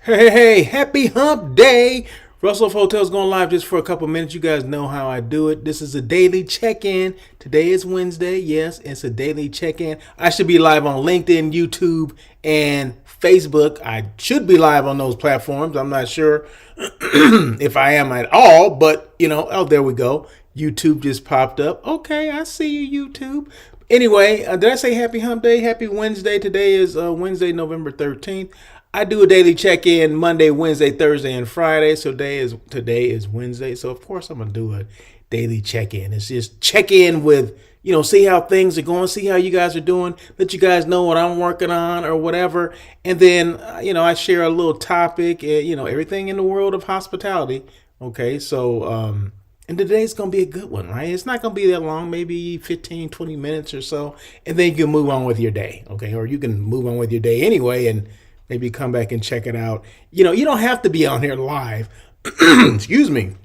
Hey, happy hump day. Russell Hotel's going live just for a couple minutes. You guys know how I do it. This is a daily check-in. Today is Wednesday. Yes, it's a daily check-in. I should be live on LinkedIn, YouTube, and Facebook. I should be live on those platforms. I'm not sure if I am at all, but oh, there we go. YouTube just popped up. Okay, I see you, YouTube. Anyway, did I say happy hump day? Happy Wednesday. Today is Wednesday, November 13th. I do a daily check-in Monday, Wednesday, Thursday, and Friday. So today is Wednesday. So of course I'm gonna do a daily check-in. It's just check in with, see how things are going, see how you guys are doing, let you guys know what I'm working on or whatever. And then I share a little topic, everything in the world of hospitality. Okay, so and today's going to be a good one, right? It's not going to be that long, maybe 15, 20 minutes or so. And then you can move on with your day, okay? Or you can move on with your day anyway and maybe come back and check it out. You don't have to be on here live. Excuse me.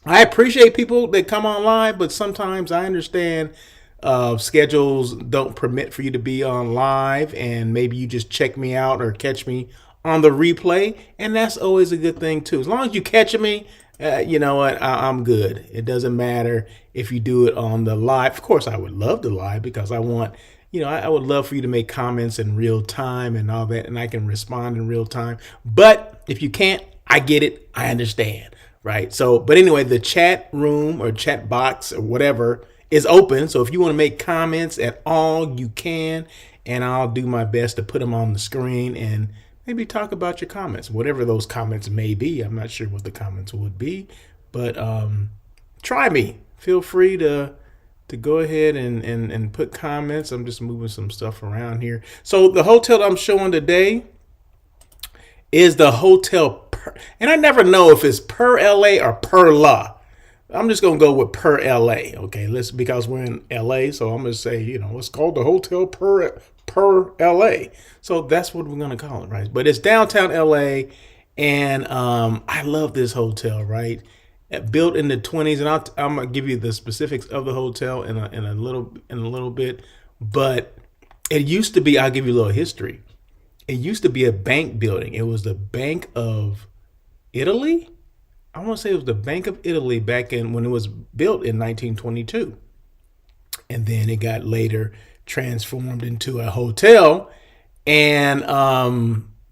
I appreciate people that come on live, but sometimes I understand schedules don't permit for you to be on live, and maybe you just check me out or catch me on the replay, and that's always a good thing too. As long as you catch me, you know what? I'm good. It doesn't matter if you do it on the live. Of course, I would love to live because I want, I would love for you to make comments in real time and all that, and I can respond in real time. But if you can't, I get it. I understand, right? So, but anyway, the chat room or chat box or whatever is open. So if you want to make comments at all, you can, and I'll do my best to put them on the screen and maybe talk about your comments, whatever those comments may be. I'm not sure what the comments would be, but try me. Feel free to go ahead and put comments. I'm just moving some stuff around here. So the hotel I'm showing today is the hotel and I never know if it's per LA or per La. I'm just gonna go with per LA, okay? Because we're in LA, so I'm gonna say, it's called the hotel per LA. So that's what we're gonna call it, right? But it's downtown LA, and I love this hotel, right? Built in the 20s, and I'm gonna give you the specifics of the hotel in a little bit. But it used to be. I'll give you a little history. It used to be a bank building. It was the Bank of Italy. I want to say it was the Bank of Italy back in when it was built in 1922. And then it got later transformed into a hotel. And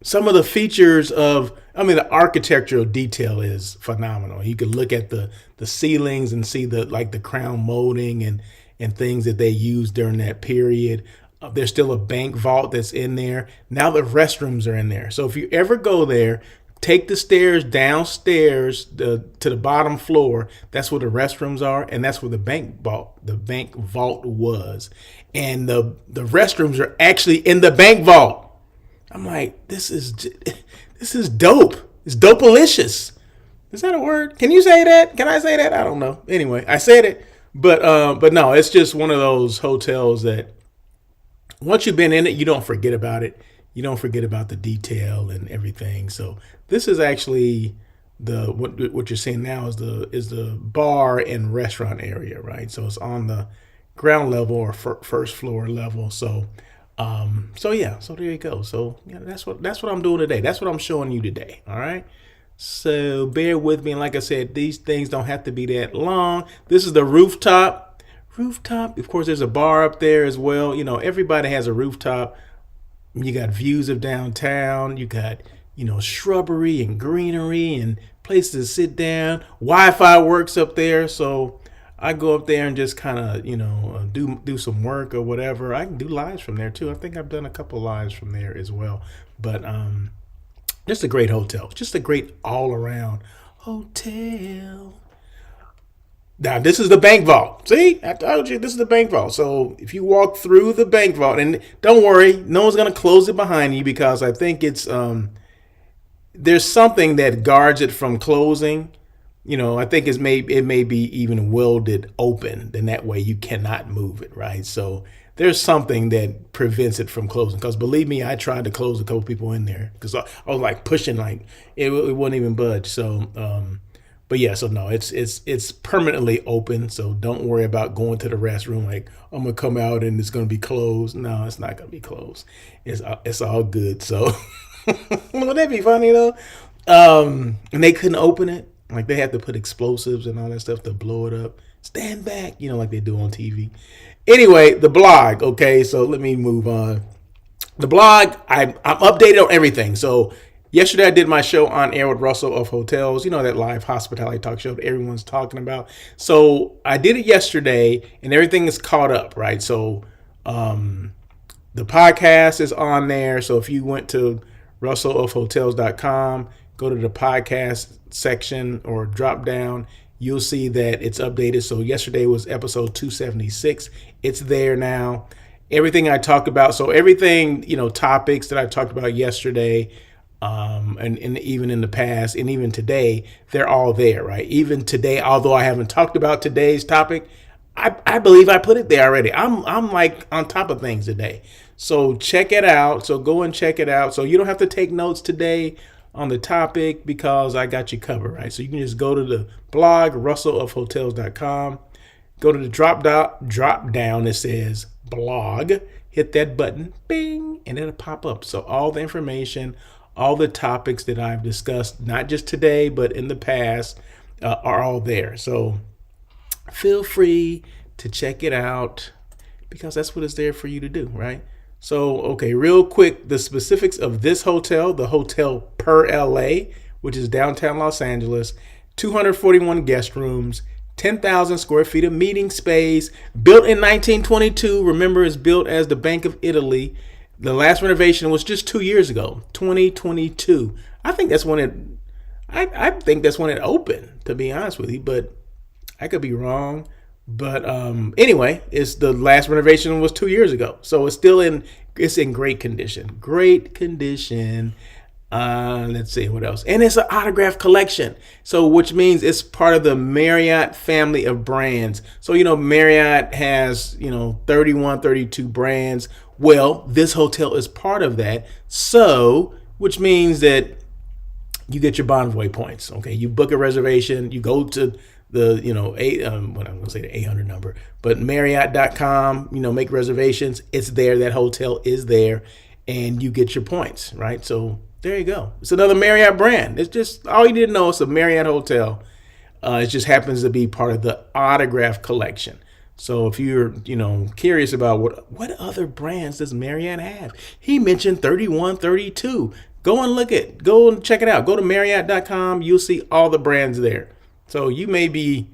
some of the features the architectural detail is phenomenal. You can look at the ceilings and see the crown molding and things that they used during that period. There's still a bank vault that's in there. Now the restrooms are in there. So if you ever go there, take the stairs downstairs to the bottom floor. That's where the restrooms are, and that's where the bank vault was. And the restrooms are actually in the bank vault. I'm like, this is dope. It's dopalicious. Is that a word? Can you say that? Can I say that? I don't know. Anyway, I said it, but no, it's just one of those hotels that once you've been in it, you don't forget about it. You don't forget about the detail and everything. So this is actually what you're seeing now is the bar and restaurant area, right? So it's on the ground level or first floor level. So yeah, so there you go. So yeah, that's what I'm doing today. That's what I'm showing you today. All right. So bear with me. And like I said, these things don't have to be that long. This is the rooftop. Of course, there's a bar up there as well. Everybody has a rooftop. You got views of downtown. You got, shrubbery and greenery and places to sit down. Wi-Fi works up there. So I go up there and just kind of, do some work or whatever. I can do lives from there too. I think I've done a couple lives from there as well. But just a great hotel. Just a great all around hotel. Now, this is the bank vault. See, I told you this is the bank vault. So if you walk through the bank vault, and don't worry, no one's going to close it behind you because I think it's there's something that guards it from closing. I think it may be even welded open, and that way you cannot move it, right? So there's something that prevents it from closing. Because believe me, I tried to close a couple people in there because I was like pushing, like it wouldn't even budge. So. But yeah, so no, it's permanently open. So don't worry about going to the restroom like I'm gonna come out and it's gonna be closed. No, it's not gonna be closed. It's all good. So Would that be funny though? And they couldn't open it. Like they had to put explosives and all that stuff to blow it up. Stand back, like they do on TV. Anyway, the blog. Okay, so let me move on. The blog, I'm updated on everything. So yesterday I did my show on air with Russell of Hotels. That live hospitality talk show that everyone's talking about. So I did it yesterday, and everything is caught up, right? So the podcast is on there. So if you went to russellofhotels.com, go to the podcast section or drop down, you'll see that it's updated. So yesterday was episode 276. It's there now. Everything I talked about. So everything, topics that I talked about yesterday, and even in the past and even today, they're all there, right? Even today, although I haven't talked about today's topic, I believe I put it there already. I'm like on top of things today. So check it out. So go and check it out. So you don't have to take notes today on the topic because I got you covered, right? So you can just go to the blog, russellofhotels.com, go to the drop down that says blog, hit that button, bing, and it'll pop up. So all the information, all the topics that I've discussed, not just today, but in the past, are all there. So feel free to check it out because that's what it's there for you to do, right? So, okay, real quick, the specifics of this hotel, the Hotel Per LA, which is downtown Los Angeles, 241 guest rooms, 10,000 square feet of meeting space, built in 1922. Remember, it's built as the Bank of Italy. The last renovation was just 2 years ago, 2022. I think that's when it opened, to be honest with you, but I could be wrong. But anyway, it's the last renovation was 2 years ago, so it's in great condition. Great condition. Let's see what else. And it's an autograph collection. So which means it's part of the Marriott family of brands. So, Marriott has, 31, 32 brands. Well, this hotel is part of that. So, which means that you get your Bonvoy points. Okay. You book a reservation, you go to the, what I'm going to say the 800 number, but Marriott.com, make reservations. It's there. That hotel is there and you get your points, right? So there you go. It's another Marriott brand. It's just all you need to know. It's a Marriott hotel. It just happens to be part of the autograph collection. So if you're, curious about what other brands does Marriott have? He mentioned 31, 32. Go and check it out. Go to Marriott.com. You'll see all the brands there. So you may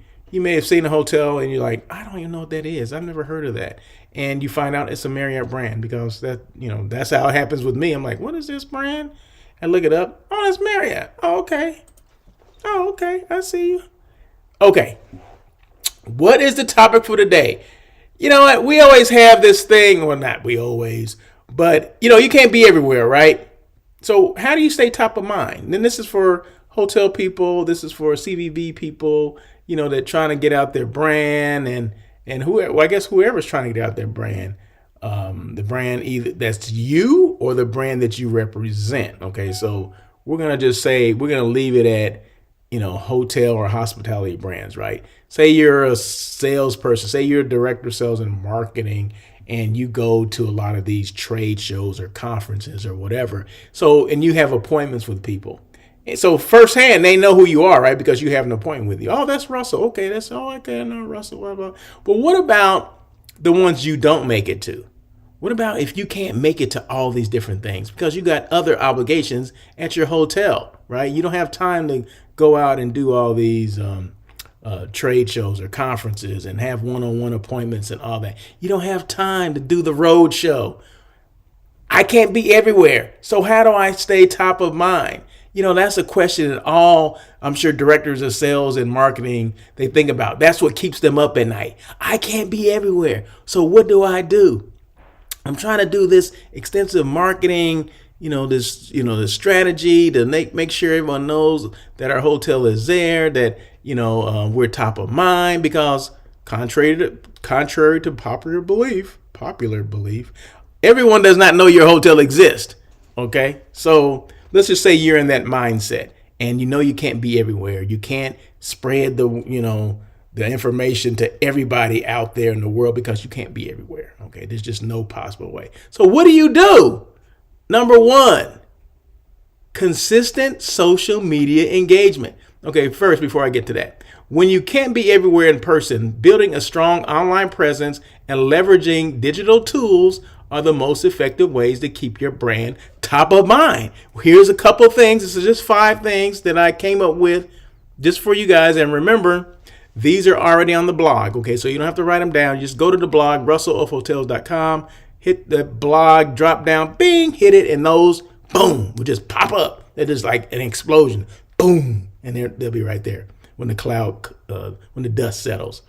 have seen a hotel and you're like, I don't even know what that is. I've never heard of that. And you find out it's a Marriott brand because that's how it happens with me. I'm like, what is this brand? I look it up. Oh, that's Marriott. Oh, okay. I see you. Okay. What is the topic for today? You know what? We always have this thing. Well, not we always, but you can't be everywhere, right? So how do you stay top of mind? And this is for hotel people. This is for CVB people, that trying to get out their brand and whoever, well, I guess whoever's trying to get out their brand, the brand either that's you or the brand that you represent. Okay. So we're going to leave it at, hotel or hospitality brands, right? Say you're a salesperson, say you're a director of sales and marketing, and you go to a lot of these trade shows or conferences or whatever. So, and you have appointments with people. And so firsthand, they know who you are, right? Because you have an appointment with you. Oh, that's Russell. Okay, I know Russell. Blah, blah. But what about the ones you don't make it to? What about if you can't make it to all these different things because you got other obligations at your hotel, right? You don't have time to go out and do all these trade shows or conferences and have one-on-one appointments and all that. You don't have time to do the road show. I can't be everywhere. So how do I stay top of mind? That's a question that all, I'm sure, directors of sales and marketing, they think about. That's what keeps them up at night. I can't be everywhere. So what do I do? I'm trying to do this extensive marketing, this strategy to make sure everyone knows that our hotel is there, that, we're top of mind because contrary to popular belief, everyone does not know your hotel exists. Okay. So let's just say you're in that mindset and you can't be everywhere. You can't spread the information to everybody out there in the world because you can't be everywhere. Okay. There's just no possible way. So what do you do? Number one, Consistent social media engagement. Okay, first, before I get to that, when you can't be everywhere in person, building a strong online presence and leveraging digital tools are the most effective ways to keep your brand top of mind. Here's a couple things. This is just 5 things that I came up with just for you guys. And remember, these are already on the blog. Okay, so you don't have to write them down. Just go to the blog, russellofhotels.com, hit the blog, drop down, bing, hit it, and those, boom, will just pop up. They're just like an explosion. Boom. And they'll be right there when when the dust settles.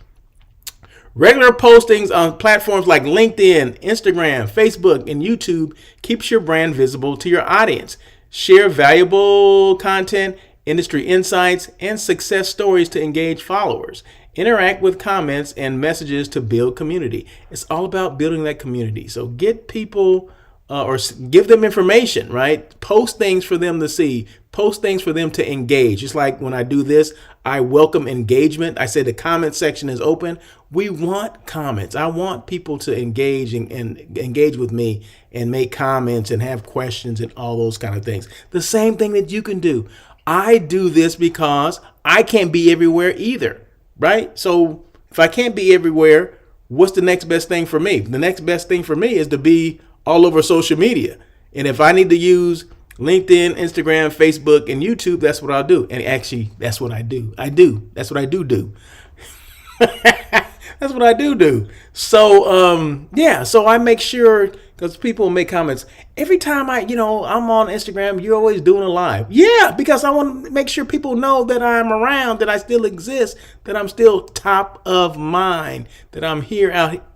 Regular postings on platforms like LinkedIn, Instagram, Facebook, and YouTube keeps your brand visible to your audience. Share valuable content, industry insights, and success stories to engage followers. Interact with comments and messages to build community. It's all about building that community. So get people or give them information, right? Post things for them to see. Post things for them to engage. Just like when I do this, I welcome engagement. I say the comment section is open. We want comments. I want people to engage and engage with me and make comments and have questions and all those kind of things. The same thing that you can do. I do this because I can't be everywhere either, right? So if I can't be everywhere, what's the next best thing for me? The next best thing for me is to be all over social media. And if I need to use LinkedIn, Instagram, Facebook, and YouTube, that's what I'll do. And actually, that's what I do. That's what I do. That's what I do. So, so I make sure, because people make comments every time I'm on Instagram, you're always doing a live. Yeah, because I want to make sure people know that I'm around, that I still exist, that I'm still top of mind, that I'm here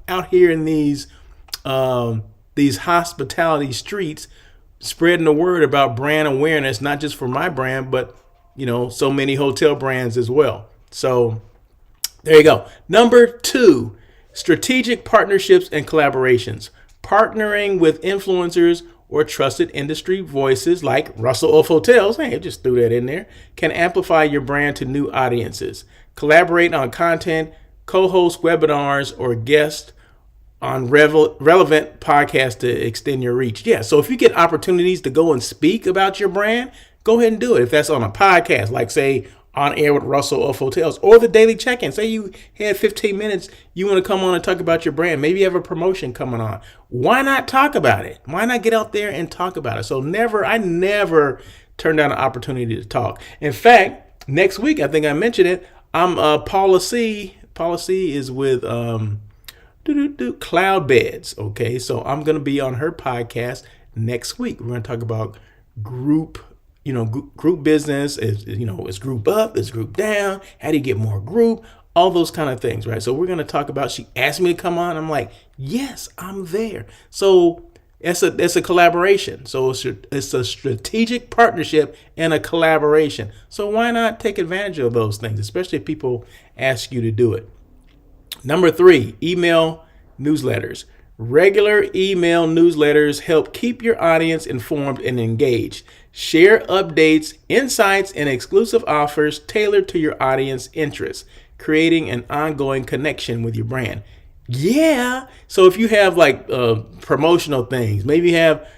out here in these hospitality streets, spreading the word about brand awareness, not just for my brand, but so many hotel brands as well. So there you go. Number 2, strategic partnerships and collaborations. Partnering with influencers or trusted industry voices like Russell of Hotels, hey, I just threw that in there, can amplify your brand to new audiences. Collaborate on content, co-host webinars, or guest on relevant podcasts to extend your reach. Yeah, so if you get opportunities to go and speak about your brand, go ahead and do it. If that's on a podcast, like say On Air with Russell of Hotels, or the Daily Check-In. Say you had 15 minutes, you want to come on and talk about your brand. Maybe you have a promotion coming on. Why not talk about it? Why not get out there and talk about it? So I never turn down an opportunity to talk. In fact, next week, I think I mentioned it, I'm Paula C. Paula C is with Cloud Beds. Okay, so I'm going to be on her podcast next week. We're going to talk about group business. Is group up, is group down? How do you get more group? All those kind of things, right? So we're going to talk about, she asked me to come on. I'm like, yes, I'm there. So it's a collaboration. So it's a strategic partnership and a collaboration. So why not take advantage of those things, especially if people ask you to do it? Number 3, email newsletters. Regular email newsletters help keep your audience informed and engaged. Share updates, insights, and exclusive offers tailored to your audience interests, creating an ongoing connection with your brand. Yeah. So if you have like promotional things, maybe you have,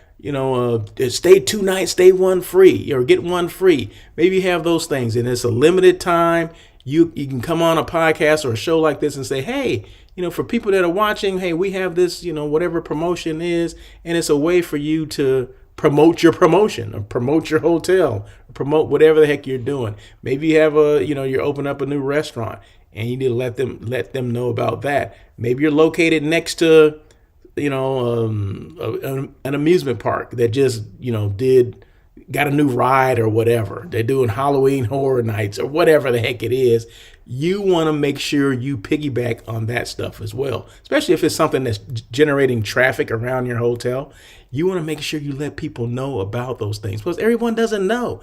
stay 2 nights, stay 1 free, or get 1 free. Maybe you have those things and it's a limited time. You can come on a podcast or a show like this and say, hey, for people that are watching, hey, we have this, whatever promotion is, and it's a way for you to promote your promotion or promote your hotel, or promote whatever the heck you're doing. Maybe you have you open up a new restaurant and you need to let them know about that. Maybe you're located next to, an amusement park that just, got a new ride or whatever. They're doing Halloween Horror Nights or whatever the heck it is. You want to make sure you piggyback on that stuff as well, especially if it's something that's generating traffic around your hotel. You want to make sure you let people know about those things, because everyone doesn't know.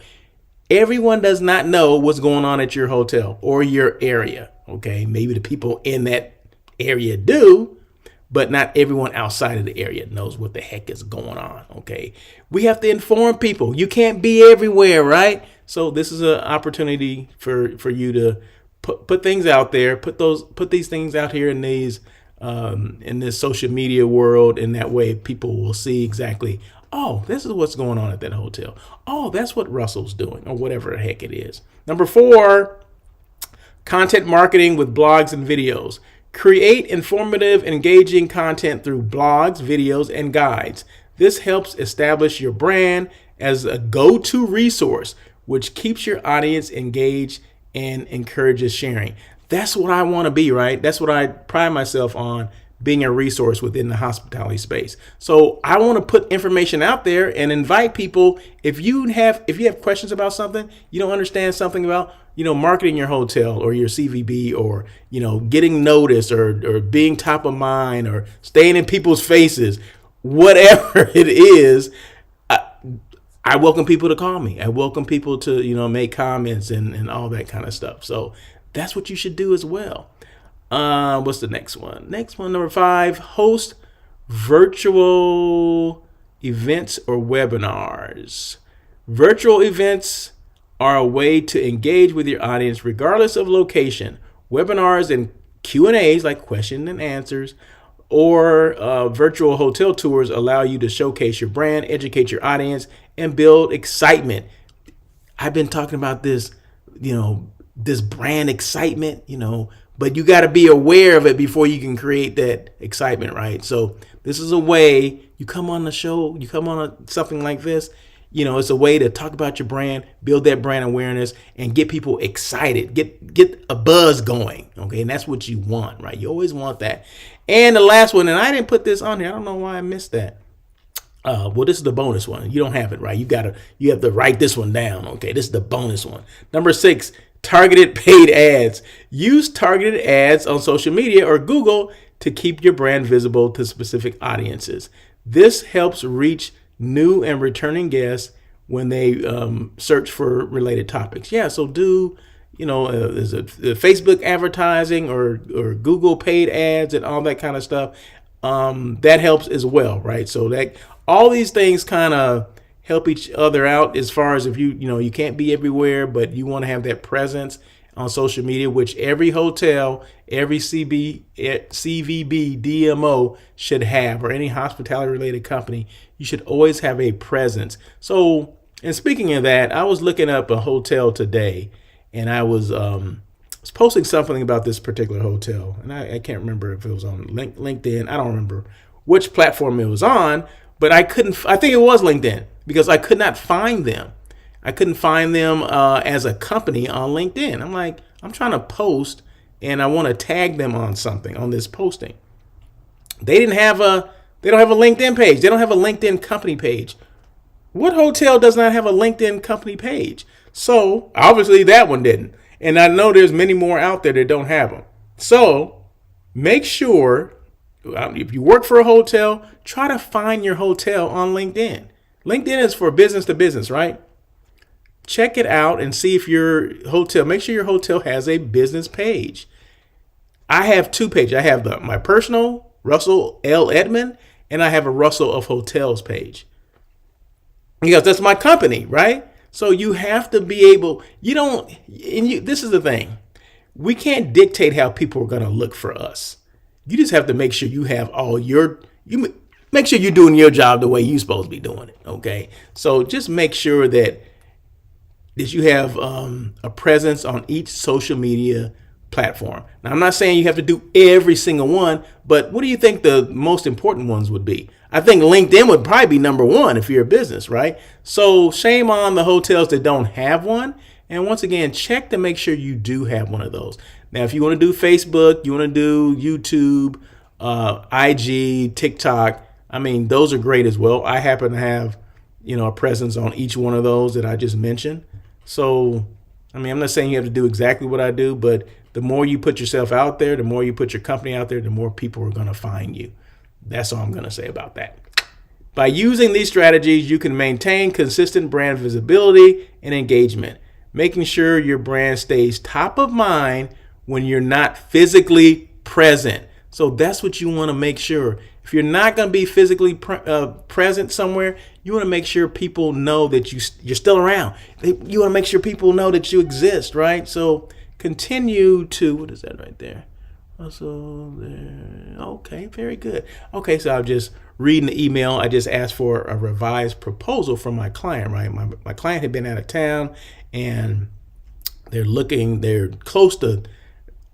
Everyone does not know what's going on at your hotel or your area. Okay, maybe the people in that area do, but not everyone outside of the area knows what the heck is going on. Okay, we have to inform people. You can't be everywhere, right? So this is an opportunity for you to put things out there, put these things out here in these in this social media world, and that way people will see exactly, Oh, this is what's going on at that hotel. Oh, that's what Russell's doing, or whatever the heck it is. Number 4, content marketing with blogs and videos. Create informative, engaging content through blogs, videos, and guides. This helps establish your brand as a go-to resource, which keeps your audience engaged and encourages sharing. That's what I want to be, right? That's what I pride myself on, being a resource within the hospitality space. So I want to put information out there and invite people. If you have questions about something, you don't understand something about, marketing your hotel or your CVB, or, getting noticed, or being top of mind, or staying in people's faces, whatever it is, I welcome people to call me. I welcome people to, make comments and all that kind of stuff. So that's what you should do as well. What's the next one? Next one, number 5, host virtual events or webinars. Virtual events are a way to engage with your audience regardless of location. Webinars and Q&As, like question and answers, or virtual hotel tours allow you to showcase your brand, educate your audience, and build excitement. I've been talking about this, this brand excitement, but you got to be aware of it before you can create that excitement, right? So this is a way you come on the show, you come on something like this, it's a way to talk about your brand, build that brand awareness, and get people excited, get a buzz going, okay? And that's what you want, right? You always want that. And the last one, and I didn't put this on here. I don't know why I missed that. Well, this is the bonus one. You don't have it, right? You have to write this one down, okay? This is the bonus one. Number 6, targeted paid ads. Use targeted ads on social media or Google to keep your brand visible to specific audiences. This helps reach new and returning guests when they search for related topics. Yeah, so do, there's a Facebook advertising or Google paid ads and all that kind of stuff. That helps as well, right? So that all these things kind of help each other out as far as if you can't be everywhere, but you want to have that presence on social media, which every hotel, every CVB, DMO should have, or any hospitality related company, you should always have a presence. So, and speaking of that, I was looking up a hotel today, and I was posting something about this particular hotel, and I can't remember if it was on LinkedIn. I don't remember which platform it was on, but I think it was LinkedIn, because I could not find them. I couldn't find them as a company on LinkedIn. I'm like, I'm trying to post and I want to tag them on something on this posting. They don't have a LinkedIn page. They don't have a LinkedIn company page. What hotel does not have a LinkedIn company page? So obviously that one didn't. And I know there's many more out there that don't have them. So make sure, if you work for a hotel, try to find your hotel on LinkedIn. LinkedIn is for business to business, right? Check it out and see if your hotel, make sure your hotel has a business page. I have 2 pages. I have my personal, Russell L. Edmond, and I have a Russell of Hotels page. Because that's my company, right? So you have to be able, this is the thing. We can't dictate how people are going to look for us. You just have to make sure you have make sure you're doing your job the way you're supposed to be doing it, okay? So just make sure that you have a presence on each social media platform. Now, I'm not saying you have to do every single one, but what do you think the most important ones would be? I think LinkedIn would probably be number 1 if you're a business, right? So shame on the hotels that don't have one. And once again, check to make sure you do have one of those. Now, if you want to do Facebook, you want to do YouTube, IG, TikTok, those are great as well. I happen to have, a presence on each one of those that I just mentioned. So, I'm not saying you have to do exactly what I do, but the more you put yourself out there, the more you put your company out there, the more people are going to find you. That's all I'm going to say about that. By using these strategies, you can maintain consistent brand visibility and engagement, making sure your brand stays top of mind when you're not physically present. So that's what you want to make sure. If you're not going to be physically present somewhere, you want to make sure people know that you're still around. You want to make sure people know that you exist, right? So continue to, what is that right there? So okay, very good. Okay, so I'm just reading the email. I just asked for a revised proposal from my client. Right, my client had been out of town, and they're close to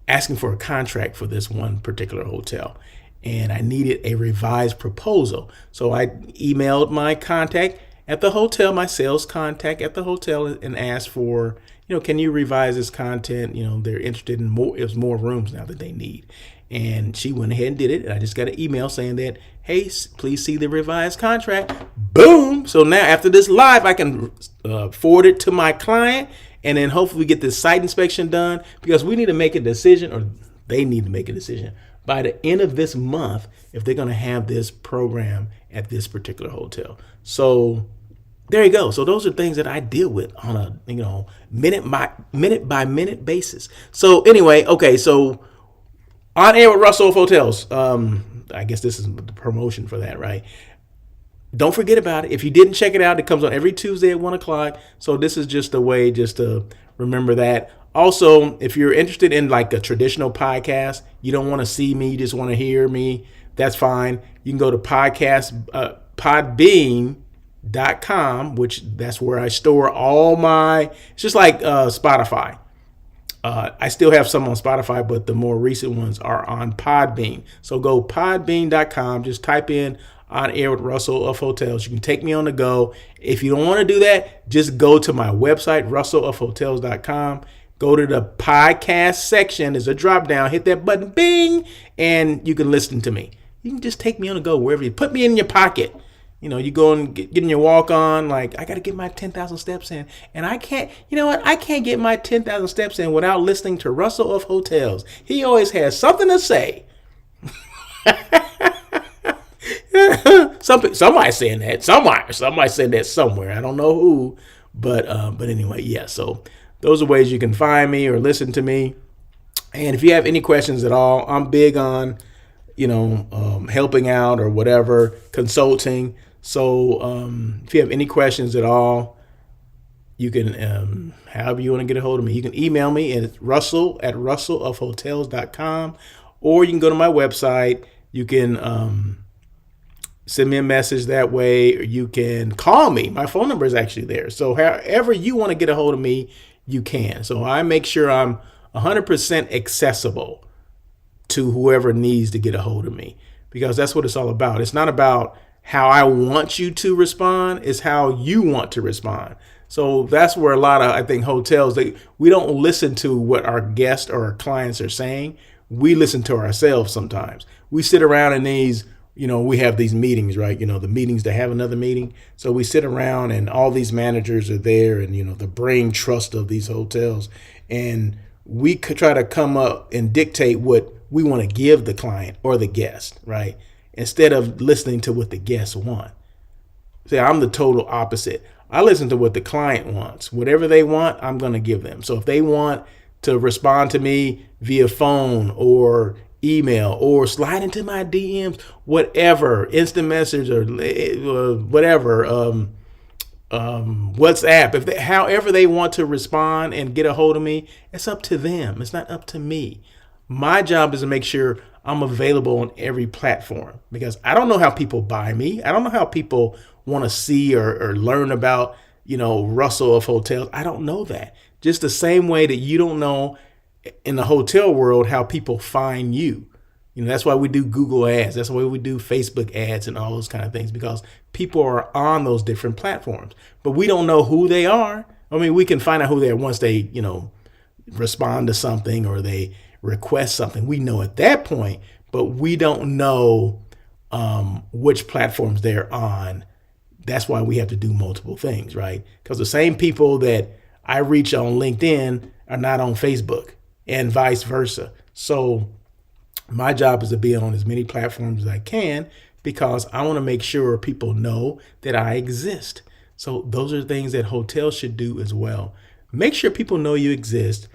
asking for a contract for this one particular hotel, and I needed a revised proposal. So I emailed my contact at the hotel, my sales contact at the hotel, and asked for, can you revise this content? They're interested in more. It was more rooms now that they need. And she went ahead and did it. And I just got an email saying that, hey, please see the revised contract. Boom. So now after this live, I can forward it to my client, and then hopefully get this site inspection done, because we need to make a decision, or they need to make a decision by the end of this month if they're going to have this program at this particular hotel. So there you go. So those are things that I deal with on a minute by minute basis. So anyway, okay, so on air with Russell of Hotels. I guess this is the promotion for that, right? Don't forget about it. If you didn't check it out, it comes on every Tuesday at 1:00. So this is just a way just to remember that. Also, if you're interested in like a traditional podcast, you don't want to see me, you just want to hear me, that's fine. You can go to Podbean.com, which that's where I store all my, it's just like Spotify. I still have some on Spotify, but the more recent ones are on Podbean. So go podbean.com, just type in On Air with Russell of Hotels. You can take me on the go. If you don't want to do that, just go to my website, russellofhotels.com. Go to the podcast section. There's a drop down. Hit that button, bing, and you can listen to me. You can just take me on the go wherever you put me in your pocket. You go and get in your walk on, like, I got to get my 10,000 steps in. And I can't, I can't get my 10,000 steps in without listening to Russell of Hotels. He always has something to say. Somebody saying that. Somebody said that somewhere. I don't know who. But anyway, yeah. So those are ways you can find me or listen to me. And if you have any questions at all, I'm big on, helping out or whatever, consulting. So if you have any questions at all, you can, however you want to get a hold of me, you can email me at russellofhotels.com, or you can go to my website. You can send me a message that way, or you can call me. My phone number is actually there. So however you want to get a hold of me, you can. So I make sure I'm 100% accessible to whoever needs to get a hold of me, because that's what it's all about. It's not about how I want you to respond, it's how you want to respond. So that's where a lot of, I think, hotels, we don't listen to what our guests or our clients are saying. We listen to ourselves sometimes. We sit around in these, we have these meetings, right? The meetings to have another meeting. So we sit around and all these managers are there, and, the brain trust of these hotels. And we could try to come up and dictate what we want to give the client or the guest, right? Instead of listening to what the guests want. See, I'm the total opposite. I listen to what the client wants. Whatever they want, I'm going to give them. So if they want to respond to me via phone or email or slide into my DMs, whatever, instant message or whatever, WhatsApp, however they want to respond and get a hold of me, it's up to them. It's not up to me. My job is to make sure I'm available on every platform, because I don't know how people buy me. I don't know how people want to see or learn about, Russell of Hotels. I don't know that. Just the same way that you don't know in the hotel world how people find you. That's why we do Google ads. That's why we do Facebook ads and all those kind of things, because people are on those different platforms, but we don't know who they are. I mean, we can find out who they are once they, respond to something or they request something. We know at that point, but we don't know which platforms they're on. That's why we have to do multiple things, right? Because the same people that I reach on LinkedIn are not on Facebook, and vice versa. So my job is to be on as many platforms as I can, because I want to make sure people know that I exist. So those are things that hotels should do as well. Make sure people know you exist.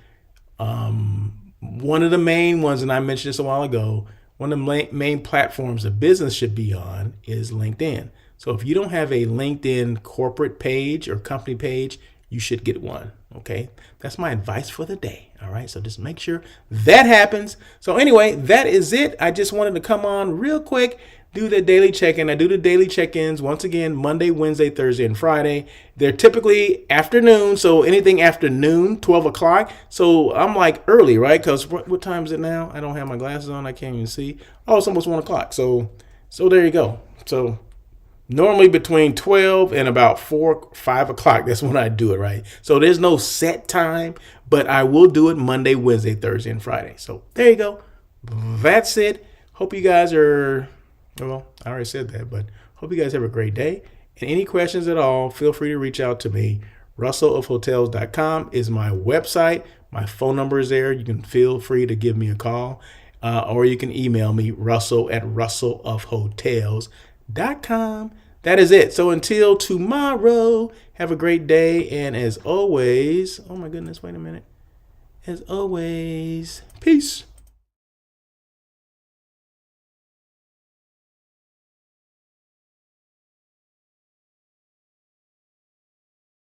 One of the main ones, and I mentioned this a while ago, one of the main platforms a business should be on is LinkedIn. So if you don't have a LinkedIn corporate page or company page, you should get one. Okay, that's my advice for the day. All right, so just make sure that happens. So anyway, that is it. I just wanted to come on real quick, do the daily check-in. I do the daily check-ins once again Monday, Wednesday, Thursday, and Friday. They're typically afternoon, so anything after noon, 12 o'clock. So I'm like early, right? Because what time is it now? I don't have my glasses on. I can't even see. Oh, it's almost 1 o'clock. So there you go. So normally between 12 and about 5 o'clock, that's when I do it, right? So there's no set time, but I will do it Monday, Wednesday, Thursday, and Friday. So there you go. That's it. Hope you guys are, well, I already said that, but hope you guys have a great day. And any questions at all, feel free to reach out to me. RussellofHotels.com is my website. My phone number is there. You can feel free to give me a call. Or you can email me, russell@russellofhotels.com. That is it. So until tomorrow, have a great day. And as always, oh my goodness, wait a minute. As always, peace.